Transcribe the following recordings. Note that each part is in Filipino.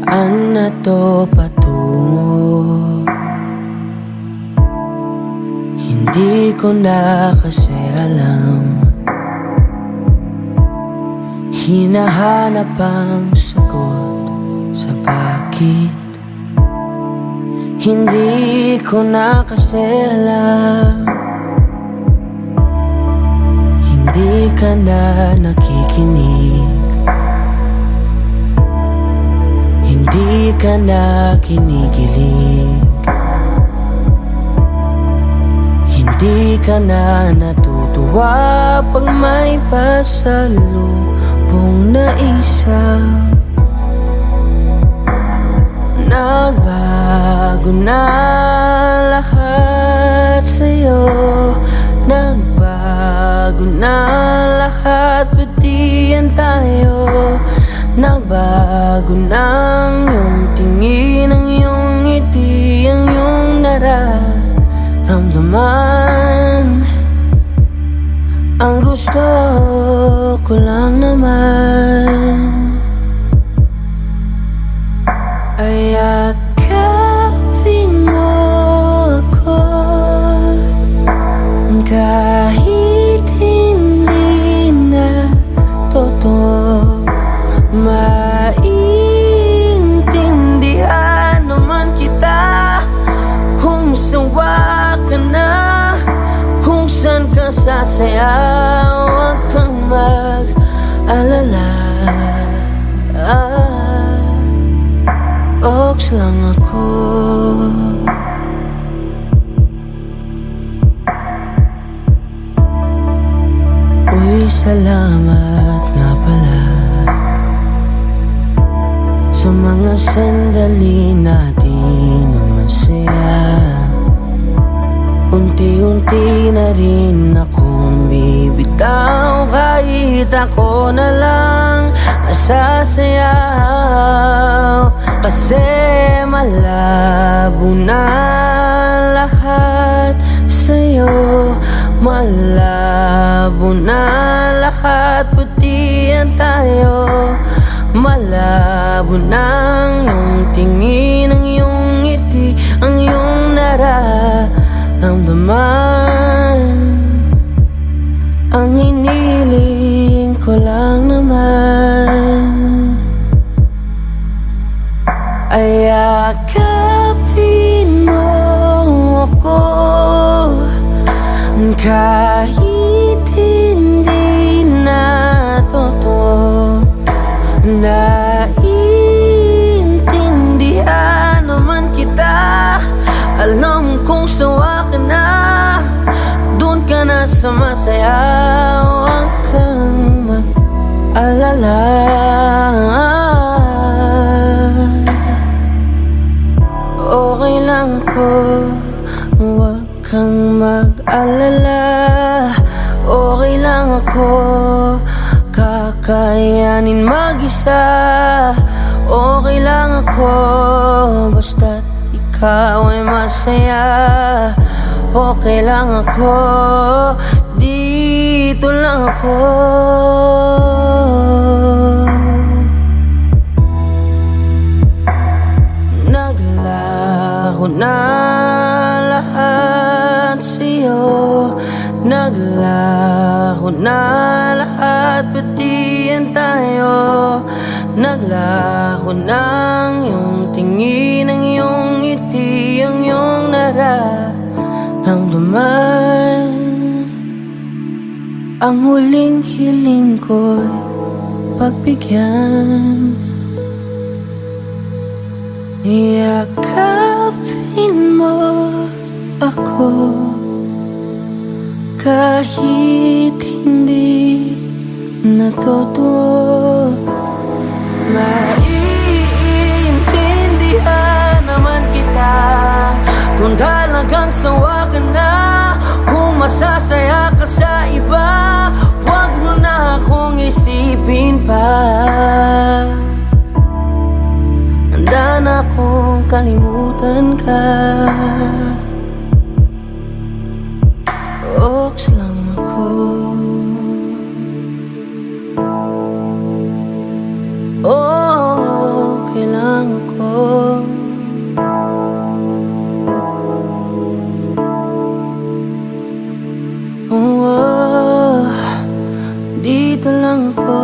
Saan na to patungo? Hindi ko na kasi alam. Hinahanap ang sagot sa bakit. Hindi ko na kasi alam. Hindi ka na nakikinig. Hindi ka na kinikilig. Hindi ka na natutuwa pag may pasalubong na isa. Nagbago na lahat sa'yo. Nagbago na lahat, pati yan tayo. Nagbago na ang iyong tingin, ang iyong ngiti, ang iyong nararamdaman. Ang gusto ko lang naman ay yakapin mo ako, kahit hindi na totoo. Maintindihan naman kita kung sawa ka na, kung saan ka sasaya. Huwag kang mag-alala. Oks lang ako. Uy, salamat nga pala sa mga sandali natin na masaya. Unti-unti na rin akong bibitaw, kahit ako na lang masasayaw. Kasi malabo na lahat sa'yo. Malabo na lahat, pati yan tayo. Malabo na ang iyong tingin, ang iyong ngiti, ang iyong nararamdaman. Ang hiniling ko lang naman ay yakapin mo ako, kahit hindi na totoo. Naiintindihan naman kita. Alam kong sawa ka na, doon ka na sa masaya. Huwag kang mag-alala. Okay lang ako. Huwag kang mag-alala. Okay lang ako. Kakayanin mag-isa. Okay lang ako, basta't ikaw ay masaya. Okay lang ako, dito lang ako. Naglaho na lahat sa'yo. Naglaho na lahat, pati yan tayo. Naglaho na ang iyong tingin, ang iyong ngiti, ang iyong nararamdaman. Ang huling hiling ko'y pagbigyan. Yakapin mo ako, kahit hindi na totoo. Maiintindihan naman kita kung talagang sawa ka na, kung masasaya ka sa iba. Huwag mo na akong isipin pa. Handa na akong kalimutan ka. Oks lang ako. Okay lang ko. Oh, dito lang ako.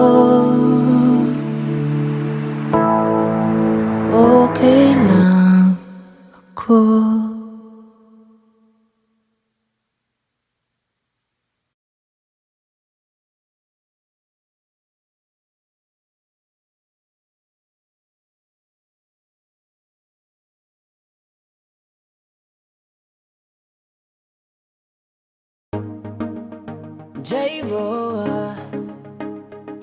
Okay lang ako. J-Ro,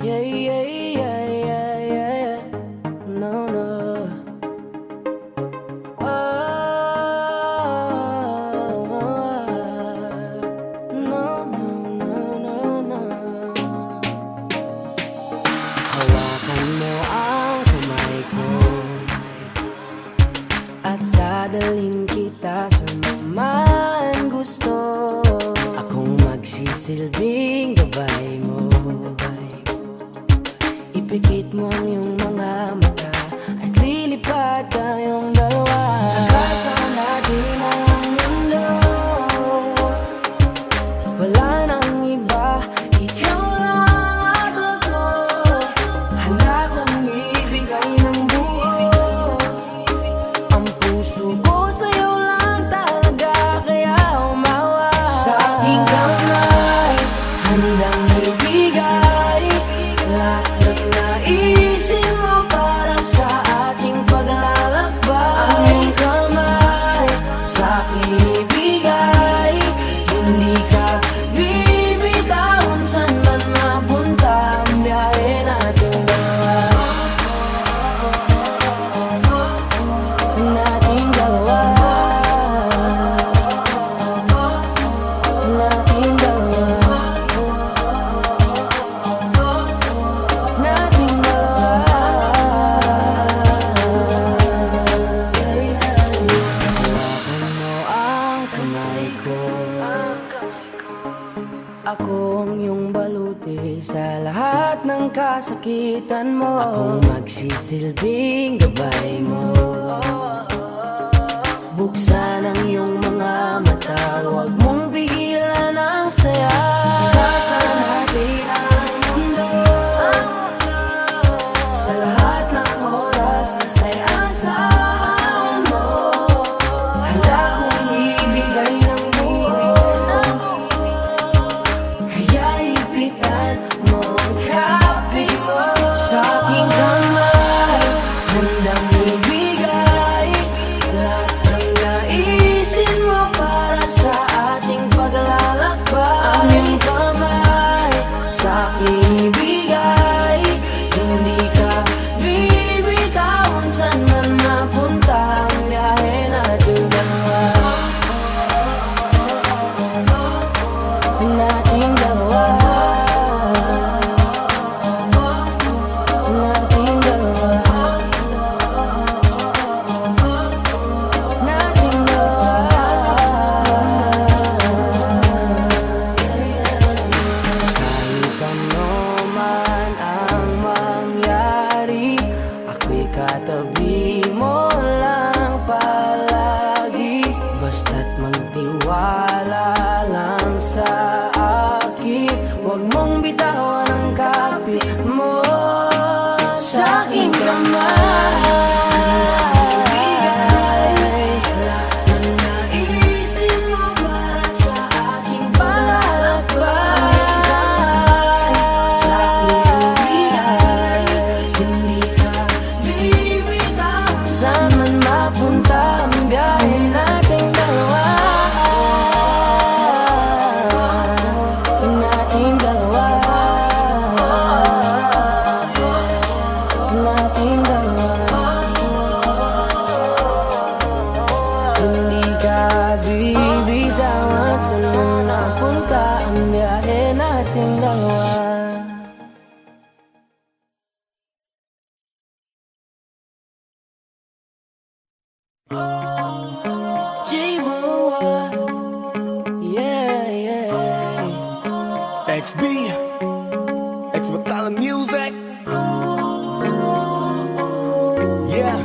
yeah, yeah, yeah, yeah, yeah. No, no. No, no, no, no, no. Hawakan mo ang kamay ko at dadalhin kita sa man gusto. Akong magsisilbing gabay mo. Ipikit mo ang iyong mga mata at lilipad tayong dalawa. Nagkasama natin ang mundo. Wala nang iba, ikaw lang at ako. Handa kong ibigay ng buo. Ang puso ko sa'yo lang talaga, kaya umawa. Sa aking kamay, handang ibigay lahat ng naisin mo para sa ating paglalakbay. Ang iyong kamay, sa aking ibigay, hindi ka bibitawan saan man mapunta ang biyahe natin dalawa. Nating dalawa. Nating dalawa. Nating dalawa. Hawakan mo ang kamay ko. Ako ang iyong baluti sa lahat ng kasakitan mo. Akong magsisilbing gabay mo. Buksan ang iyong mga mata, huwag mong pigilan ang saya. Nagkasama natin ang mundo. Sa lahat ng oras ay asahan mo. Handa kong ibigay ng buo. Kaya ipitan mo ang kapi mo. Sa aking kamay, handang ibigay lahat ng naisin mo para sa ating paglalakbay. Ang iyong kamay, sa aking ibigay, hindi ka bibitawan saan man mapunta ang biyahe natin dalawa. Nating dalawa. Nating dalawa. Nating dalawa. Kahit ano man ang mangyari, ako'y katabi mo lang palagi. Basta't magtiwala lang sa akin, huwag mong bitawan ang kapit mo. Sa aking kamay, lahat ng naisin mo para sa ating paglalakbay. Sa aking bigay, hindi ka bibitawan saan man mapunta ang biyahe nating dalawa. Nating dalawa. Nating dalawa. Hindi ka bibitawan saan man napunta ang biyahe nating dalawa. J-Ro, yeah, yeah. XB, X Battalion Music. Yeah.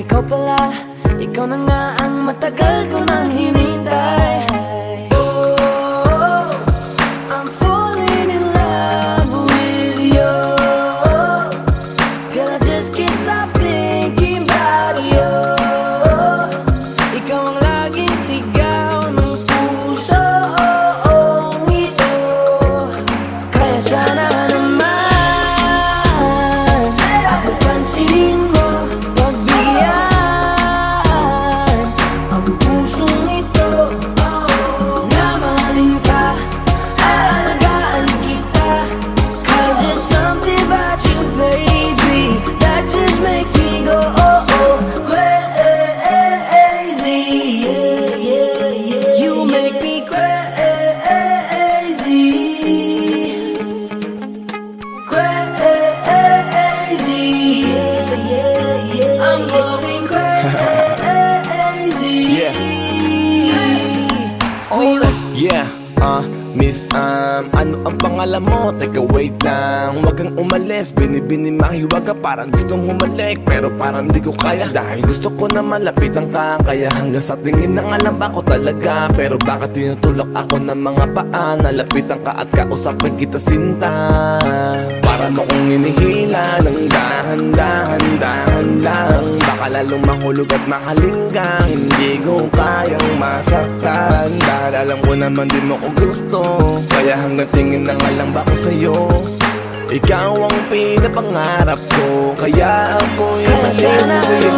ikaw pala, ikaw na nga ang matagal ko nang hinintay. I'm falling in love with you. Girl, I just can't stop thinking about you. Ikaw ang laging sigaw ng pusong ito. Kaya sana naman pansinin mo, pagbigyan ang pusong ito. Na mahalin ka, aalagaan kita. 'Cause there's something about you, baby, that just makes me go crazy. You make me crazy, crazy. I'm going crazy. For you. Yeah, Miss, ano ang pangalan mo? Teka, wait lang, wag kang umalis. Binibini mahiwag ka, parang gustong humalik, pero parang di ko kaya. Dahil gusto ko na malapitan ka, kaya hanggang sa tingin na alam ba ko talaga. Pero bakit tinutulak ako ng mga paa? Nalapitan ka at kausapin kita, sinta. Para mo kong inihila ng dahan-dahan lang. Baka lalong mahulog at mahalinggang hindi ko kayang masaktan. Dahil alam ko naman di mo ko gusto, kaya hanggang tingin na nga lang ba ko sa'yo. Ikaw ang pinapangarap ko, kaya ako'y masin sa'yo.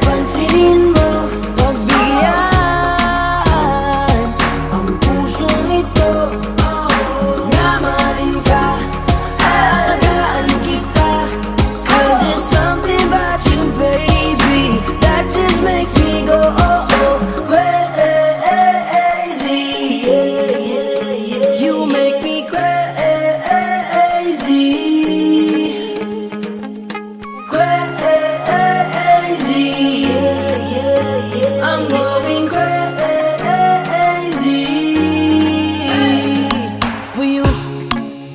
Pansinin mo, pagbigyan ang pusong ito. Na mahalin ka, aalagaan kita. 'Cause there's something about you, baby, that just makes me go crazy. You make me crazy, crazy. I'm going crazy for you.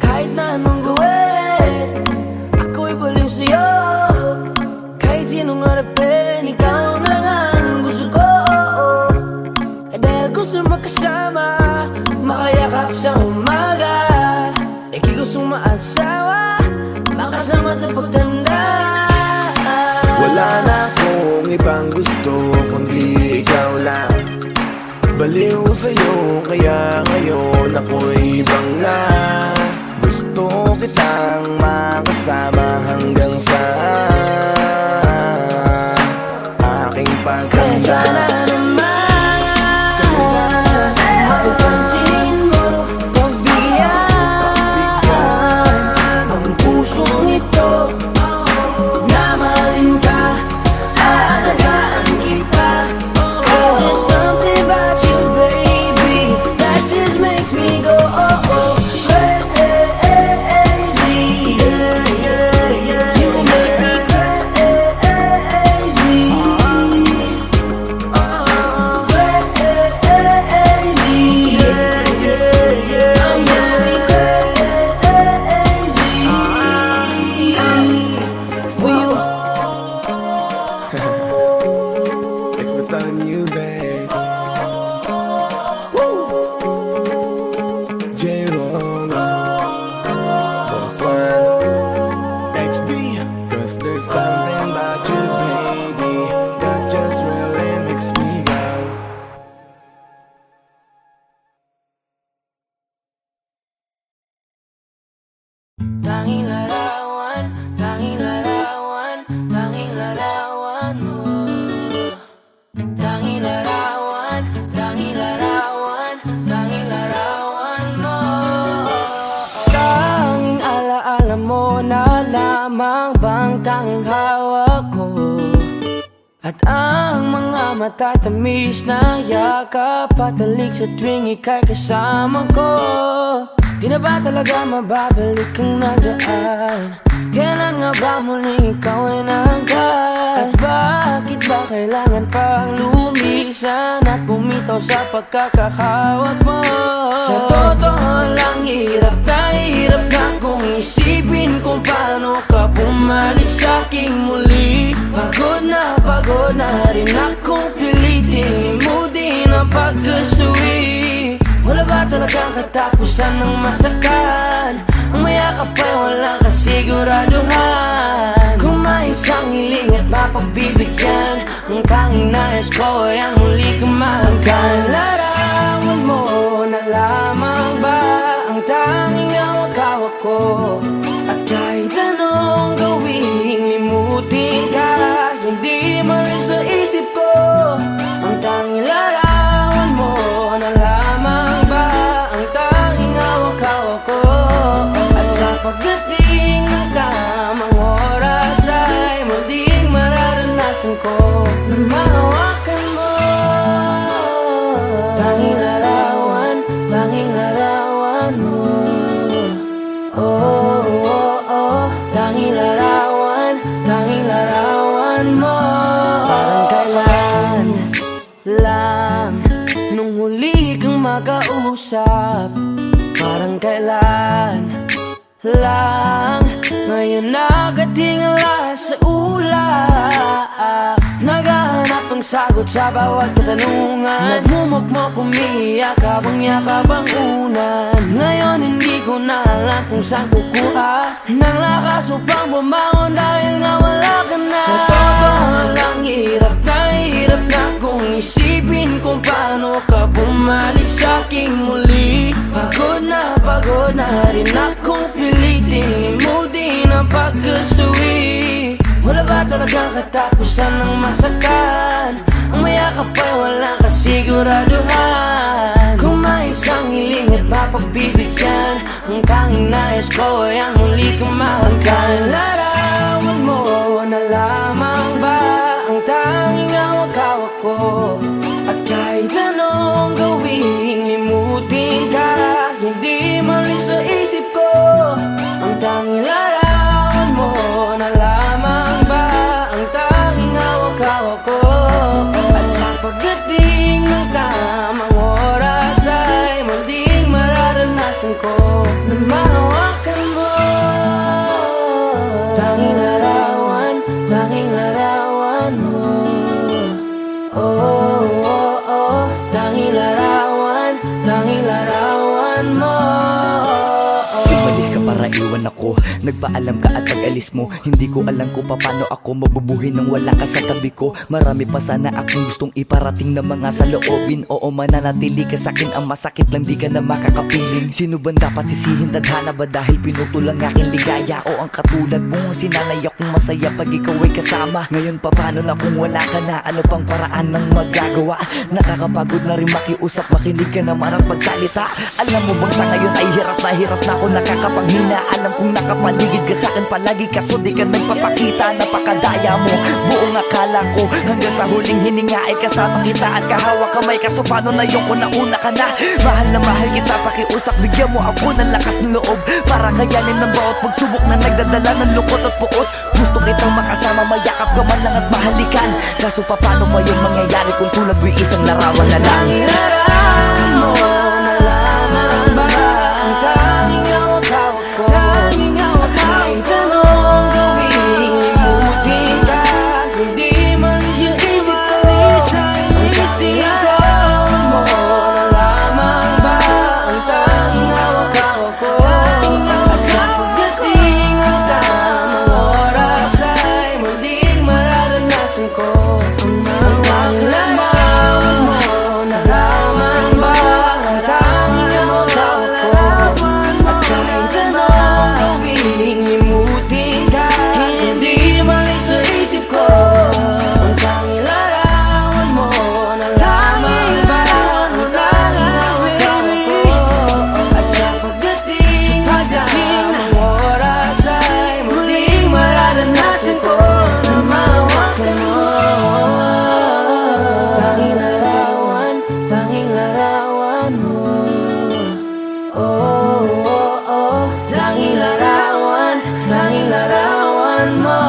Kahit na anong gawin, ako'y baliw sa'yo. Kahit sinong harapin, ikaw na nga ang gusto ko. Dahil gusto magkasama, makayakap sa umaga. Ika'y gustong maasawa, makasama sa pagtanda. Wala na akong ibang gusto kundi ikaw lang. Baliw sa'yo, kaya ngayon ako'y ibang na. Gusto kitang makasama hanggang sa aking Kaya sana pagkanda. naman pansinin mo, pagbigyan ang pusong ito. Na mahalin ka, aalagaan kita. 'Cause there's something about you, baby, that just makes me go crazy. You make me crazy, crazy. I'm going crazy for you. Thanks for the music. J-Roll, Boss One, XB. 'Cause there's something about you, baby, that just really makes me go. Tanging larawan, tanging larawan, tanging larawan mo. Tanging larawan, tanging larawan, tanging larawan mo. Tanging alaala mo na lamang bang tanging hawak ko. At ang mga matatamis na yakap patalig sa tuwing ika'y kasama ko. Di na ba talaga mababalik ang nagaan? Kailan nga ba muling ikaw ay nangkat? At bakit ba kailangan pang lumisan at bumitaw sa pagkakahawak mo? Sa totoo lang hirap na kung isipin kung paano ka bumalik sa'kin. sa'king muli. Pagod na rin akong pilitin limutin ang pagkasuwi. Wala ba talagang katapusan ng masakan? Ang mayakap ay walang kasiguraduhan. Kung may isang hiling at mapagbibigyan, ang tanging nais ko ay ang muli kang mahagkan. Larawan mo na lamang ba ang tanging hawak-hawak ko? At kahit anong gawing limutin ka, hindi malis sa isip ko. Ang tanging larawan mo na lamang ba ang tanging hawak-hawak ko? At sa pagdating ng tamang oras ay muling mararanasan ko na mahawakan mo. Tanging larawan mo. Oh, oh, oh. Tanging larawan mo. Parang kailan lang nung huli kang makausap. Parang kailan lang ngayon nakatingala sa ulap. Naghahanap ng sagot sa bawat katanungan. Nagmumukmok, umiiyak habang yakap ang unan. Ngayon hindi ko na alam kung saan kukuha ng lakas upang bumangon dahil nga wala ka na. Sa totoo lang hirap na kung isipin kung paano ka bumalik sa'king muli. Pagod na rin akong pilitin limutin ang pagkasuwi. Wala ba talagang katapusan ng masakan? Ang mayakap ay walang kasiguraduhan. Kung may isang hiling at mapagbibigyan, ang tanging nais ko ay ang muli kang mahagkan. Larawan mo na lamang ba ang tanging hawak-hawak ko? At kahit anong gawing limutin ka, hindi malis sa isip ko. Ang tanging larawan mo na lamang ba ang tanging hawak-hawak ko? At sa pagdating ng tamang oras ay muling mararanasan ko na mahawakan mo. Tanging larawan mo. Oh, oh, oh. Tanging larawan mo. Umalis ka para iwan ako, nagpaalam ka at pag-alis mo. Hindi ko alam kung paano ako mabubuhay nang wala ka sa tabi ko. Marami pa sana akong gustong iparating na mga saloobin. Oo, mananatili ka sa'kin, ang masakit lang di ka na makakapiling. Sino ba dapat sisihin? Tadhana ba dahil pinutol ang aking ligaya? O ang katulad mo, sinanay akong masaya pag ikaw ay kasama. Ngayon pa paano na kung wala ka na? Ano pang paraan ng magagawa? Nakakapagod na rin makiusap, makinig ka naman at magsalita. Alam mo bang sa ngayon ay hirap na ako nakakapanghina. Alam kong nakapaligid ka sa'kin palagi, kaso di ka nagpapakita. Napakadaya mo, buong akala ko hanggang sa huling hininga ay kasama kita at kahawak kamay. Kaso paano na yung kung nauna ka na? Mahal na mahal kita, pakiusap, bigyan mo ako ng lakas ng loob para kayanin ng bawat pagsubok na nagdadala ng lungkot at puot. Gusto kitang makasama, mayakap ka man lang at mahalikan. Kaso paano pa yung mangyayari kung tulad mo'y isang larawan na lang? Larawan mo na lamang ba ang tanging hawak-hawak ko? Kahit anong gawing limutin ka, hindi malis yung isip ko. Ang tanging larawan mo na lamang ba ang tanging hawak-hawak ko? At sa pagdating ng tamang oras ay muling mararanasan ko ang tanging larawan mo na lamang ba ang tanging hawak-hawak ko? At kahit anong gawing limutin ka, hindi malis sa isip ko. Ang tanging larawan mo na lamang ba ang tanging hawak-hawak ko? At sa pagdating ng tamang oras ay muling mararanasan ko na mahawakan mo. Tanging larawan mo. Oh, oh, oh. Tanging larawan mo.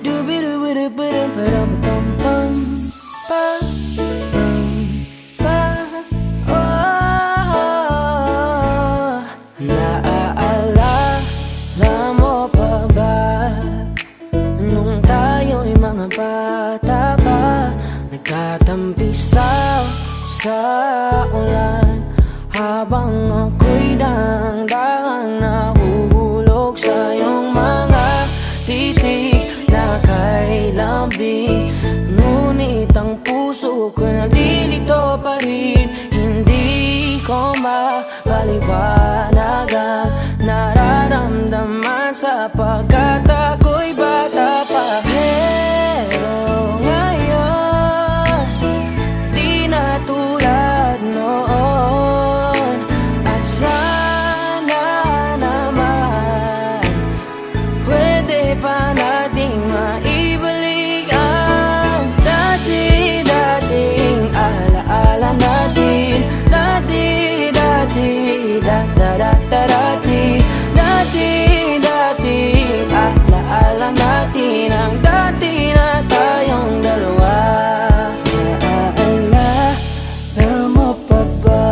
Dooby-dooby-doo-ba-dum-ba-dum-bum-bum. Nagtatampisaw sa ulan habang ako'y daang-daang nahuhulog sa iyong mga titig na kay lambing. Ngunit ang puso ko nalilito pa rin. Hindi ko mapaliwanag ang nararamdaman sapagkat ako'y bata pa. Pero ngayon di na tulad noon. At sana naman pwede pa nating maibalik ang dati-dating alaala natin. Dati-dating alaala natin. Ang dati na tayong dalawa. Naaalala mo pa ba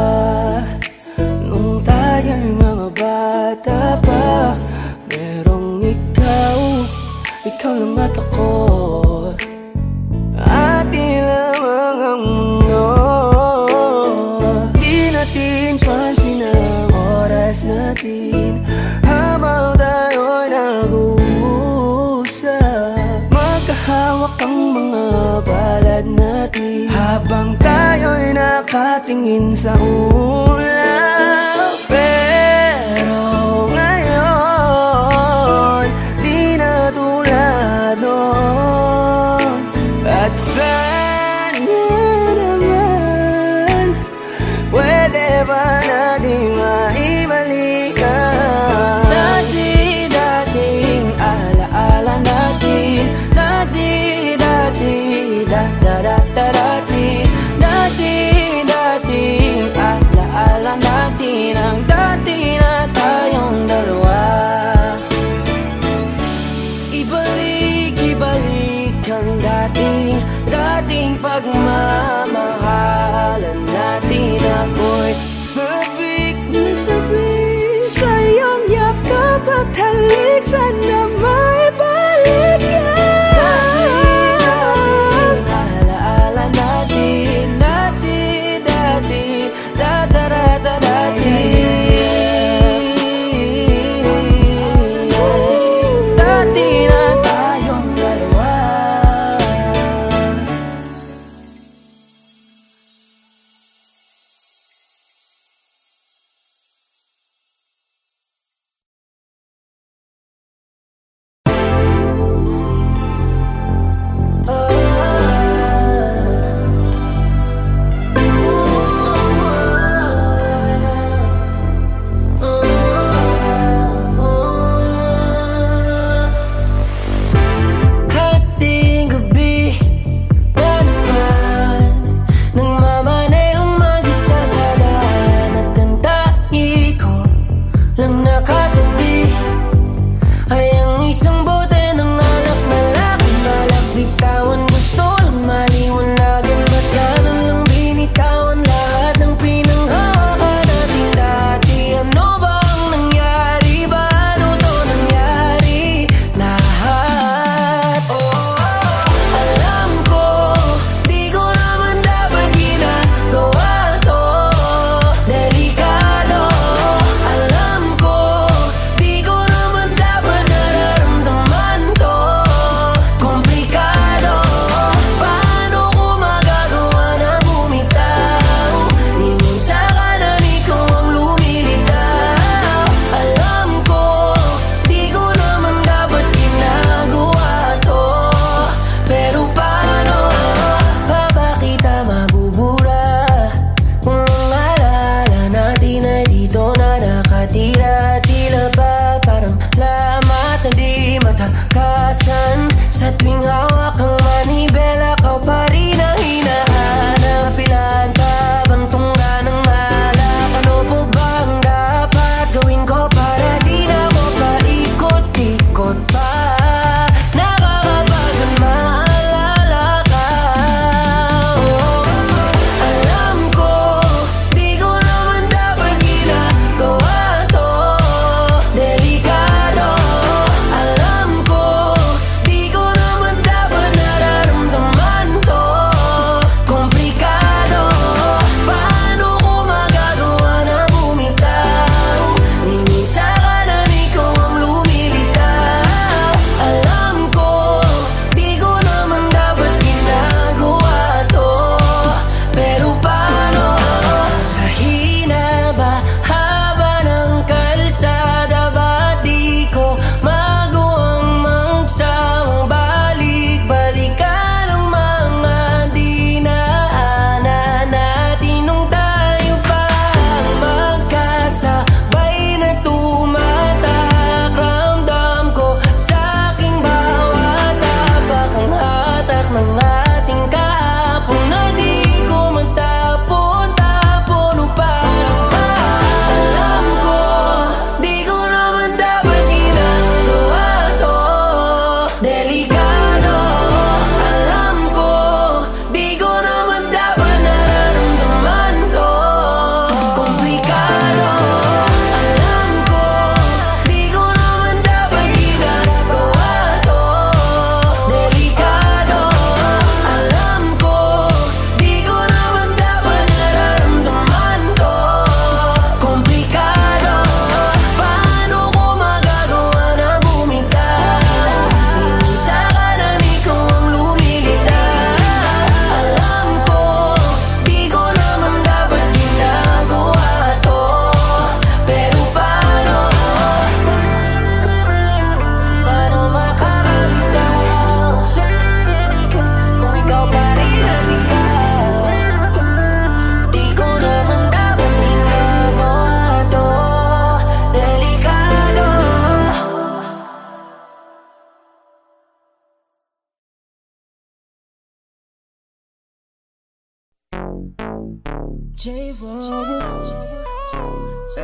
nung tayo'y mga bata pa? Merong ikaw lang at ako, ating lamang ang mundo. Di natin pansin ang oras natin habang tayo'y nag-uusap. Magkahawak ang mga palad natin habang tayo'y nakatingin sa ulap. Pero ngayon di na tulad noon. At sana naman pwede ba natin maibalik ang dati-dating alaala natin. Dati-dating alaala natin. Ang dati na tayong dalawa. Ibalik ang dating pagmamahalan natin. Ako'y sabik na sabik sa iyong yakap at halik. Sana maibalik yan. Dati-dating alaala natin. Dati-dating dati na tayong dalawa. Sa tuwing hawak ang manibela, kau pa rin ang hinahanap. Ilan pa bang tungga ng alak? Ano po ba ang dapat gawin ko para di na ako paikot-ikot pa? Nakakabagan maalala ka. Alam ko, di ko naman dapat ginagawa to. Delikado. Alam ko, di ko naman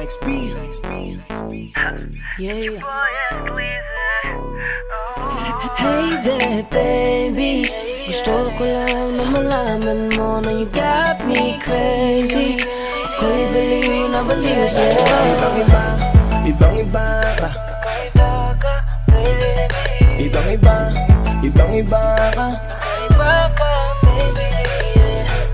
XP. Yeah. Hey there, baby. Gusto ko lang na malaman mo na you got me crazy. Ako'y baliw na baliw sa'yo. Ibang-iba ka. Kakaiba ka, baby. Ibang-iba ka. Kakaiba ka, baby.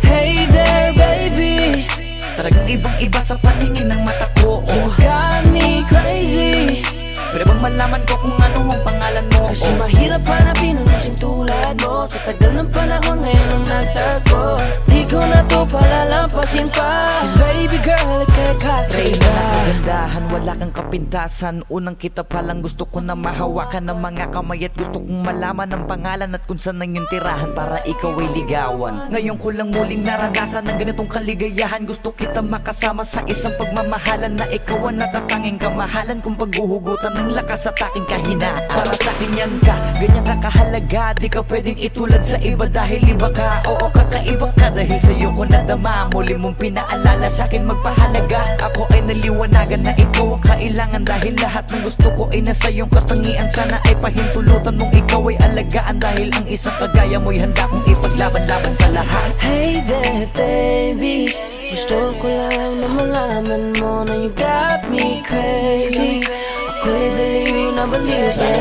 Hey there, baby. Talagang ibang-iba sa paningin ng mata ko. You got me crazy. Pwede bang malaman ko kung ano ang pangalan mo? Kasi mahirap hanapin ang isang tulad mo. Sa tagal ng panahon ngayon ang nagtago. Di ko na to palalampasin pa. Cause baby girl, ika'y kakaiba. Wala kagandahan, wala kang kapintasan. Unang kita palang gusto ko na mahawakan ng mga kamay. At gusto kong malaman ang pangalan at kung saan ang iyong tirahan para ikaw ay ligawan. Ngayon ko lang muling naranasan ng ganitong kaligayahan. Gusto kita makasama sa isang pagmamahalan na ikaw ang natatanging kamahalan kung paghuhugutan ng lakas at aking kahinaan. Para sa akin yan ka, ganyan ka kahalaga. Di ka pwedeng itulad sa iba dahil iba ka. Oo, kakaiba ka dahil sa'yo ko nadama. Muli mong pinaalala sa akin magpahalaga. Ako ay naliwanagan na ikaw ang kailangan. Dahil lahat ng gusto ko ay nasa iyong katangian. Sana ay pahintulutan mong ikaw ay alagaan. Dahil ang isang kagaya mo'y handa kong ipaglaban-laban sa lahat. Hey there, baby. Gusto ko lang na malaman mo na you got me crazy. Ako'y baliw na baliw sa'yo.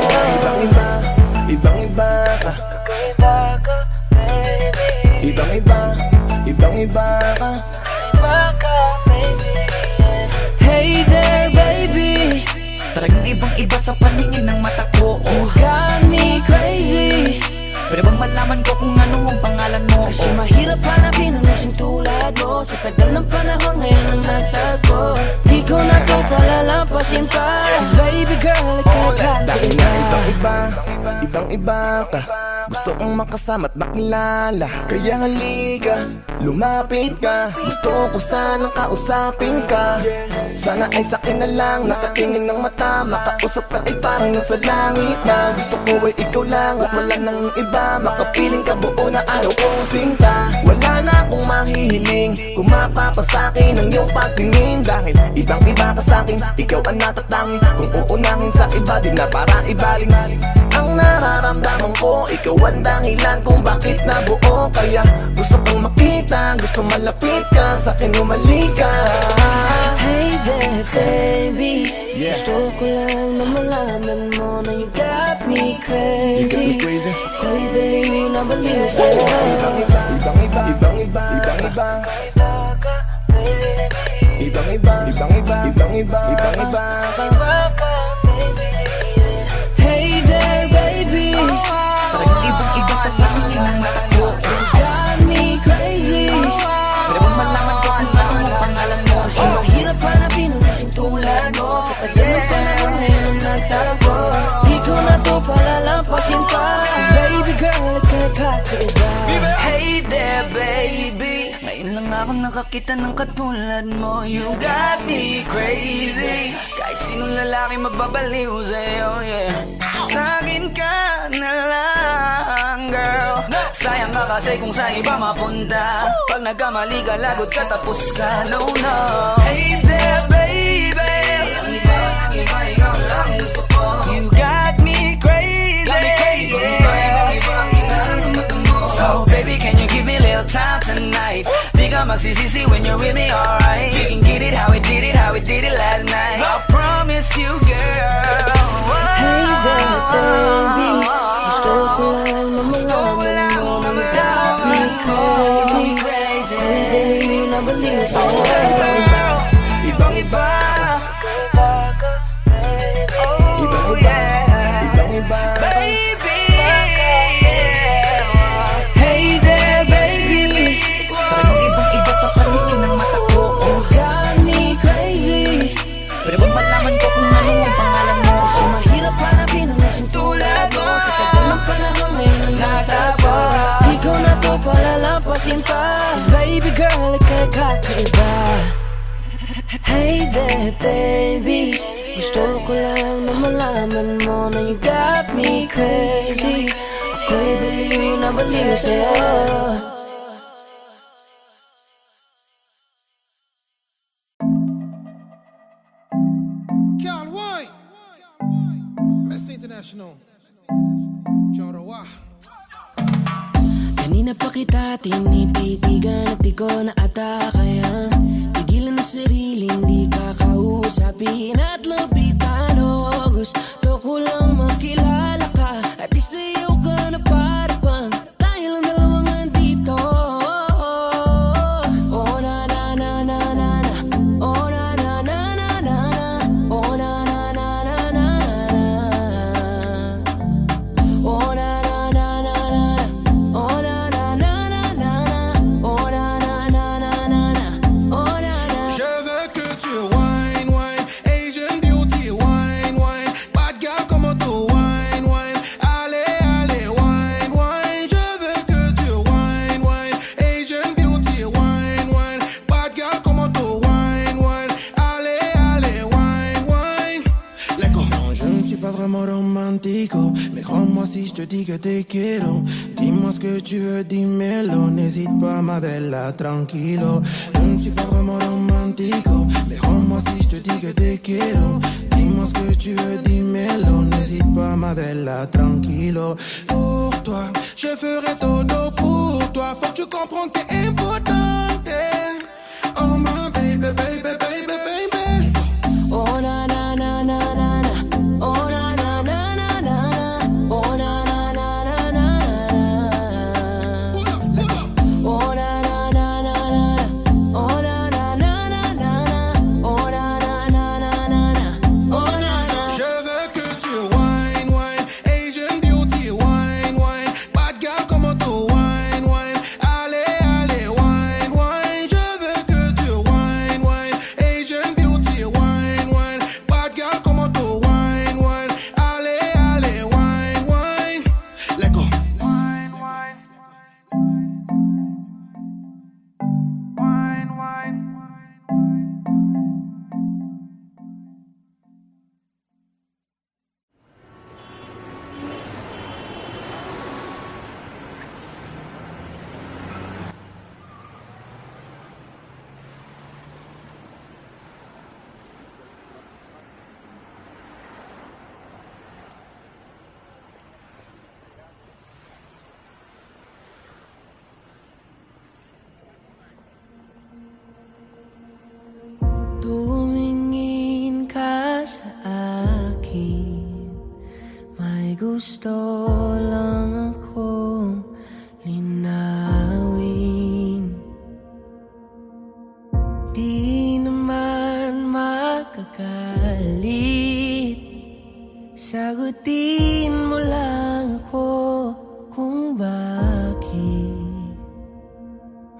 Ibang-iba ka. Kakaiba ka, baby. Ibang-iba ka. Kakaiba ka, baby. Hey there, baby. Talagang ibang-iba sa paningin ng mata ko. You got me crazy. Pwede bang malaman ko kung ano ang pangalan mo? Kasi mahirap hanapin ang isang tulad mo. Sa tagal ng panahon ngayon ang nagtago. Di ko na to palalampasin pa. Cause baby girl, ika'y Dahil kakaiba. na ibang-iba ka. Gusto kong makasama at makilala. Kaya halika, lumapit ka. Gusto ko sanang kausapin ka. Sana ay sakin na lang, nakatingin ng mata. Makausap ka ay parang nasa langit na. Gusto ko ay ikaw lang at wala nang iba. Makapiling ka buo na araw kong sinta. Wala na akong mahihiling kung mapapasakin ang iyong pagtingin. Dahil ibang-iba ka sa'kin, ikaw ang natatangi. Kung uunangin sa iba, di na para ibaling. Ang nararamdaman ko, ikaw ang dahilan kung bakit nabuo. Kaya gusto kong makita, gusto malapit ka, sa'kin umalik ka. Hey there, baby. Gusto ko lang na malaman mo na you got me crazy. Ako'y baliw na baliw sa'yo. Ibang-iba Kakaiba ka, baby. Ibang-iba ka. Kakaiba ka, baby. Hey there, baby. Talagang ibang-iba sa paningin ng mata ko. You got me crazy. Pwede bang malaman ko kung ano ang pangalan mo? Kasi mahirap hanapin ang isang tulad mo. Sa tagal ng panahon ngayon ang nagtago. Di ko na to palalampasin pa. Cause baby girl, ika'y kakaiba. Hey there, baby. Ngayon lang ako nakakita ng katulad mo. You got me crazy. Kahit sinong lalaki magbabaliw sa'yo, yeah. Sa'kin ka na lang, girl. Sayang ka kasi kung sa iba mapunta. Pag nagkamali ka, lagot ka, tapos ka, no, no. Hey there, baby. Ang iba, ikaw lang gusto ko. You got me crazy. So baby, can you give me a little time tonight? Di ka magsisisi when you're with me, alright? You can get it how we did it last night. I promise you, girl. Hey there, baby. Gusto ko lang na malaman mo na you got me crazy. Ako'y baliw na baliw sa'yo. Ibang-iba. Kakaiba ka, baby. Oh yeah, Ibang-iba. baby. Hey there, baby. Talagang ibang-iba sa paningin ng mata ko. You got me crazy. Pwede bang malaman ko kung ano ang pangalan mo? Kasi mahirap hanapin ang isang tulad mo. Sa tagal ng panahon ngayon ang nagtago. Di ko na to palalampasin pa. Cause baby girl, ika'y kakaiba. Hey there, baby. Gusto ko lang na malaman mo na you got me crazy. Ako'y baliw na baliw sa'yo. Kanina pa kita tinititigan at di ko na ata kaya pigilan na sarili, hindi ka kausapin at lapitan. O gusto ko lang makilala ka at isayaw ka na para bang tayo lang dalawang andito. Oh na na na na na na, oh na na na na na na, oh na na na na na na, oh na na na na na, oh na na na na na, oh na na na na na na, oh na na. Je veux que tu wine wine, Asian beauty wine wine, bad girl como tu wine wine, allez allez wine wine. Je veux que tu wine wine, Asian beauty wine wine, bad girl como tu wine wine, allez allez wine wine. Let go. Non, je ne suis pas vraiment romantico, mais crois-moi si je te dis que te quiero. Dis-moi ce que tu veux, dis-moi-le, n'hésite pas ma bella, tranquilo. Je ne suis pas vraiment romantico, mais crois-moi si je te dis que te quiero. Dis-moi ce que tu veux, dis-moi-le, n'hésite pas ma bella, tranquilo. Pour toi, je ferai todo pour toi, faut que tu comprennes que t'es importante. Oh my baby, baby, baby, baby. Oh na na na na na na, oh na na na na na na, oh na na na na na na, oh na na na na na, oh na na na na na, oh na na na na na na, oh na na. Je veux que tu wine wine, Asian beauty wine wine, bad girl como tu wine wine, allez allez wine wine. Je veux que tu wine wine, Asian beauty wine wine, bad girl como tu wine wine, allez allez wine wine. Let go. Wine wine, wine wine. Tumingin ka sa akin, may gusto lang akong linawin. Di naman makagalit, sagutin mo lang ako kung bakit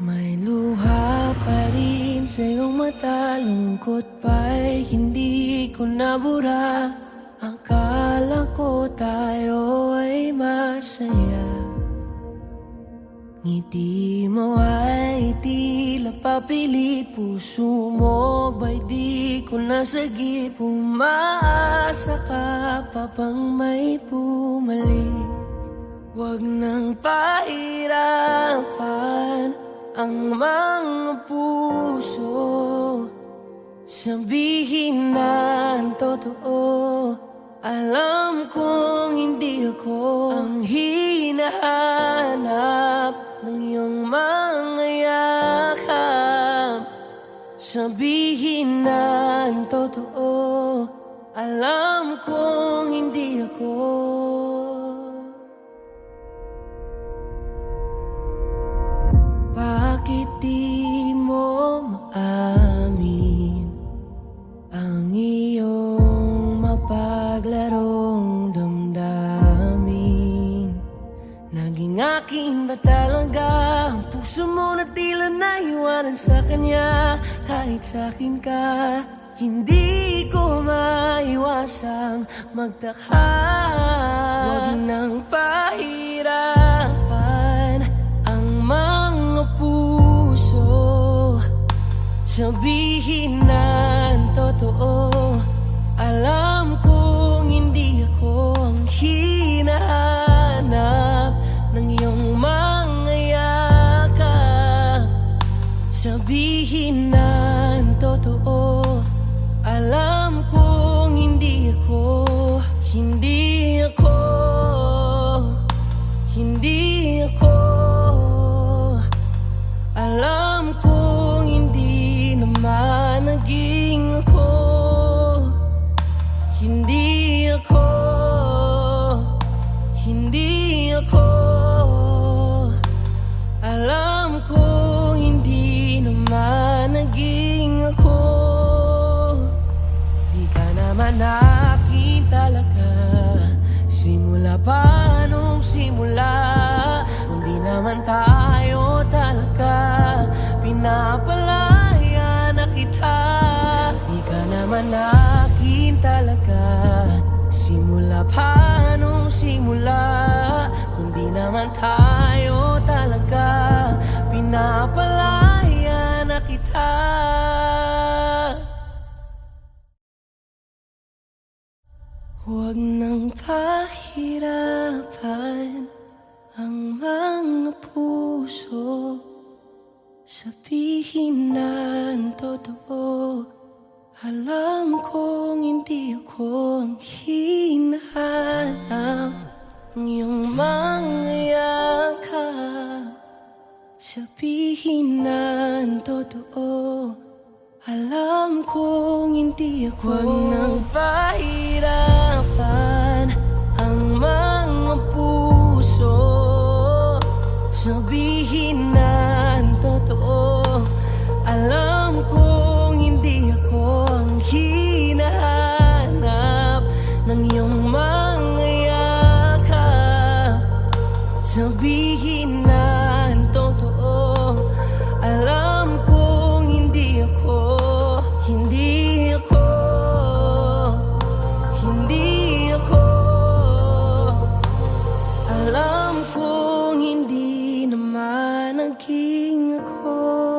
may luha pa rin sa iyong mata, lungkot pa'y hindi ko nabura. Akala ko tayo ay masaya, ngiti mo ay tila papilit, puso mo ba'y di ko nasagip. Umaasa ka pa bang may bumalik? Huwag nang pahirapan ang mga puso, sabihin na ang totoo. Alam kong hindi ako ang hinahanap ng iyong mga yakap. Sabihin na ang totoo, alam kong hindi ako. Bakit di mo maamin ang iyong mapaglarong damdamin? Naging akin ba talaga ang puso mo na tila naiwanan sa kanya? Kahit sa'kin ka, hindi ko maiwasang magtaka. Huwag nang pahirapan ang mga puso, sabihin na ang totoo. Alam kong hindi ako ang hinahanap ng iyong mga yakap. Sabihin na ang totoo, alam kong hindi ako, hindi ako. naman akin talaga. Simula pa nung simula, hindi naman tayo talaga. Pinapalaya na kita, di ka naman akin talaga. Simula pa nung simula, kundi naman tayo talaga. Pinapalaya na kita. Huwag nang pahirapan ang mga puso, sabihin na ang totoo. Alam kong hindi ako ang hinahanap ng iyong mga yakap. Sabihin na ang totoo. Alam kong hindi ako. Huwag nang pahirapan ang mga puso, sabihin na ang totoo. Alam kong hindi ako ang hinahanap ng iyong mga yakap. Sabihin na ang totoo. Alam kong hindi ako, hindi ako, hindi ako. Alam kong hindi naman naging ako.